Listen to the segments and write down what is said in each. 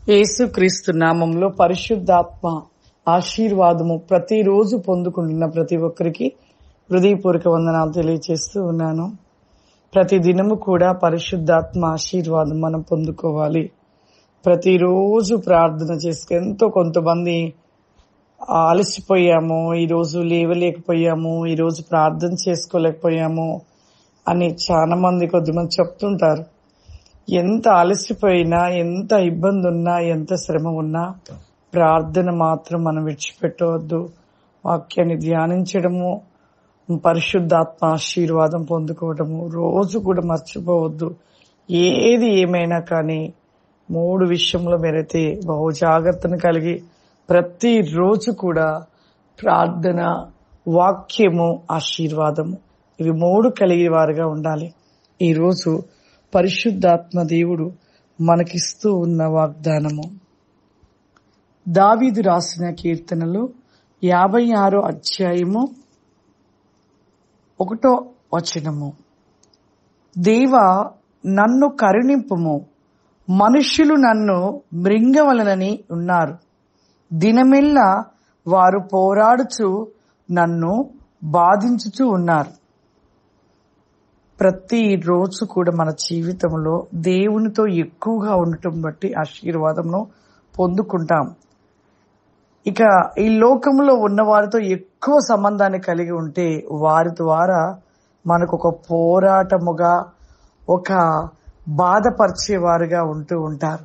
యేసుక్రీస్తు నామంలో పరిశుద్ధాత్మ ఆశీర్వాదము ప్రతిరోజు పొందుకుంటున్న ప్రతి ఒక్కరికి హృదయపూర్వక వందనాలు తెలియజేస్తూ ఉన్నాను. ప్రతి దినము కూడా పరిశుద్ధాత్మ ఆశీర్వాదం మనం పొందుకోవాలి. ప్రతిరోజు ప్రార్థన చేసుకు ఎంతో కొంతమంది అలసిపోయాము, ఈరోజు లేవలేకపోయాము, ఈరోజు ప్రార్థన చేసుకోలేకపోయాము అని చాలా మంది కొద్దిమంది చెప్తుంటారు. ఎంత అలసిపోయినా, ఎంత ఇబ్బంది ఉన్నా, ఎంత శ్రమ ఉన్నా ప్రార్థన మాత్రం మనం విడిచిపెట్టవద్దు. వాక్యాన్ని ధ్యానించడము, పరిశుద్ధాత్మ ఆశీర్వాదం పొందుకోవడము రోజు కూడా మర్చిపోవద్దు. ఏది ఏమైనా కానీ 3 విషయంలో మీరైతే బహు జాగ్రత్తను కలిగి ప్రతిరోజు కూడా ప్రార్థన, వాక్యము, ఆశీర్వాదము ఇవి 3 కలిగి వారుగా ఉండాలి. ఈరోజు పరిశుద్ధాత్మ దేవుడు మనకిస్తూ ఉన్న వాగ్దానము దావీదు రాసిన కీర్తనలు 56 అధ్యాయము 1 వచనము. దేవా, నన్ను కరుణింపుము, మనుష్యులు నన్ను మృంగవలనని ఉన్నారు. దినమెల్లా వారు పోరాడుచు నన్ను బాధించుచూ ఉన్నారు. ప్రతి రోజు కూడా మన జీవితంలో దేవునితో ఎక్కువగా ఉండటం బట్టి ఆశీర్వాదమును పొందుకుంటాం. ఇక ఈ లోకంలో ఉన్న వారితో ఎక్కువ సంబంధాన్ని కలిగి ఉంటే వారి ద్వారా మనకు ఒక పోరాటముగా, ఒక బాధపరిచేవారుగా ఉంటూ ఉంటారు.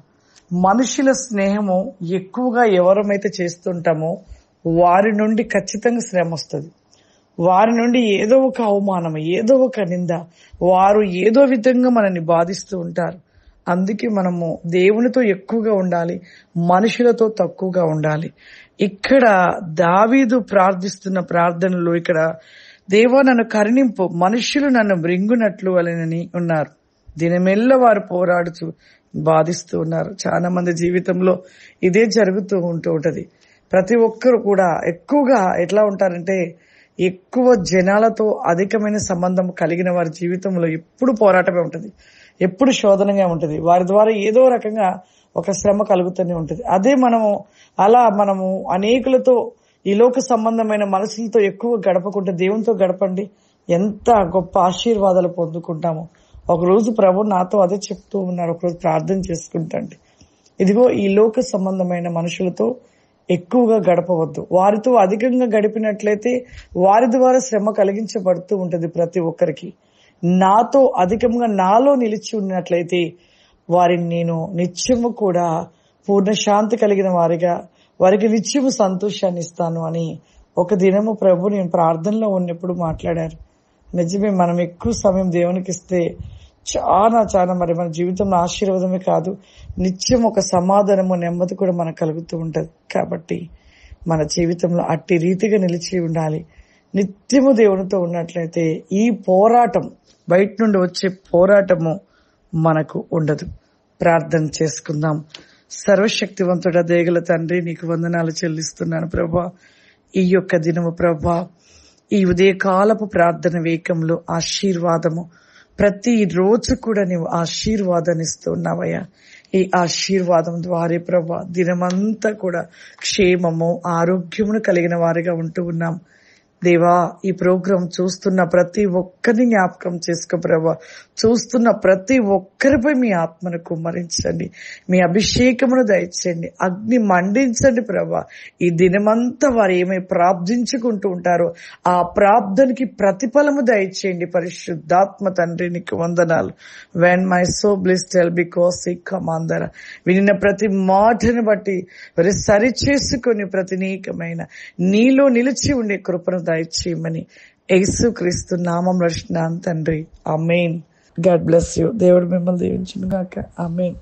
మనుషుల స్నేహము ఎక్కువగా ఎవరమైతే చేస్తుంటామో వారి నుండి ఖచ్చితంగా శ్రమ వస్తుంది. వారి నుండి ఏదో ఒక అవమానం, ఏదో ఒక నింద, వారు ఏదో విధంగా మనల్ని బాధిస్తూ ఉంటారు. అందుకే మనము దేవునితో ఎక్కువగా ఉండాలి, మనుషులతో తక్కువగా ఉండాలి. ఇక్కడ దావీదు ప్రార్థిస్తున్న ప్రార్థనలో ఇక్కడ దేవా, నన్ను కరుణింపు, మనుషులు నన్ను మృంగునట్లు అని ఉన్నారు. దినమెల్ల వారు పోరాడుతూ బాధిస్తూ ఉన్నారు. చాలా మంది జీవితంలో ఇదే జరుగుతూ ఉంటది. ప్రతి ఒక్కరు కూడా ఎక్కువగా ఎట్లా ఉంటారంటే, ఎక్కువ జనాలతో అధికమైన సంబంధం కలిగిన వారి జీవితంలో ఎప్పుడు పోరాటమే ఉంటుంది, ఎప్పుడు శోధనగా ఉంటుంది. వారి ద్వారా ఏదో రకంగా ఒక శ్రమ కలుగుతూనే ఉంటుంది. అదే మనము అనేకులతో ఈ లోక సంబంధమైన మనసులతో ఎక్కువ గడపకుంటే దేవునితో గడపండి, ఎంత గొప్ప ఆశీర్వాదాలు పొందుకుంటాము. ఒకరోజు ప్రభు నాతో అదే చెప్తూ ఉన్నారు, ఒకరోజు ప్రార్థన చేసుకుంటండి. ఇదిగో ఈ లోక సంబంధమైన మనుషులతో ఎక్కువగా గడపవద్దు. వారితో అధికంగా గడిపినట్లయితే వారి ద్వారా శ్రమ కలిగించబడుతూ ఉంటుంది ప్రతి ఒక్కరికి. నాతో అధికంగా నాలో నిలిచి ఉన్నట్లయితే వారిని నేను నిత్యము కూడా పూర్ణ శాంతి కలిగిన వారిగా, వారికి నిత్యము సంతోషాన్ని ఇస్తాను అని ఒక దినము ప్రభు నేను ప్రార్థనలో ఉన్నప్పుడు మాట్లాడారు. నిజమే, మనం ఎక్కువ సమయం దేవునికి ఇస్తే చాలా మరి మన జీవితంలో ఆశీర్వాదమే కాదు, నిత్యం ఒక సమాధానము, నెమ్మది కూడా మనకు కలుగుతూ ఉంటది. కాబట్టి మన జీవితంలో అట్టి రీతిగా నిలిచి ఉండాలి. నిత్యము దేవునితో ఉన్నట్లయితే ఈ పోరాటం, బయట నుండి వచ్చే పోరాటము మనకు ఉండదు. ప్రార్థన చేసుకుందాం. సర్వశక్తివంతుడ దేగల తండ్రి, నీకు వందనాలు చెల్లిస్తున్నాను ప్రభా. ఈ యొక్క దినము ప్రభా, ఈ ఉదయకాలపు ప్రార్థన వేకంలో ఆశీర్వాదము ప్రతి రోజు కూడా నీవు ఆశీర్వాదాన్ని ఇస్తున్నావయ్యా. ఈ ఆశీర్వాదం ద్వారా ప్రభా దినమంతా కూడా క్షేమము, ఆరోగ్యమును కలిగిన వారిగా ఉంటూ ఉన్నాం. దేవా, ఈ ప్రోగ్రాం చూస్తున్న ప్రతి ఒక్కరిని జ్ఞాపకం చేసుకో ప్రభా. చూస్తున్న ప్రతి ఒక్కరిపై మీ ఆత్మను కుమ్మరించండి, మీ అభిషేకమును దయచేయండి, అగ్ని మండించండి ప్రభా. ఈ దినమంతా వారు ఏమై ప్రార్థించుకుంటూ ఉంటారో ఆ ప్రార్థనకి ప్రతిఫలము దయచేయండి. పరిశుద్ధాత్మ తండ్రి, నీకు వందనాలు. వెన్ మై సో బ్లిస్టెల్ బికాస్ ఈ కమాందర వినిన ప్రతి మాటను బట్టి వారి సరిచేసుకొని ప్రతినీకమైన నీలో నిలిచి ఉండే కృపను దయచేయమని యేసుక్రీస్తు నామములో అడుగుచున్నాను తండ్రి. ఆమేన్. God bless you. దేవుడు మిమ్మల్ని దీవించును గాక. ఆమేన్.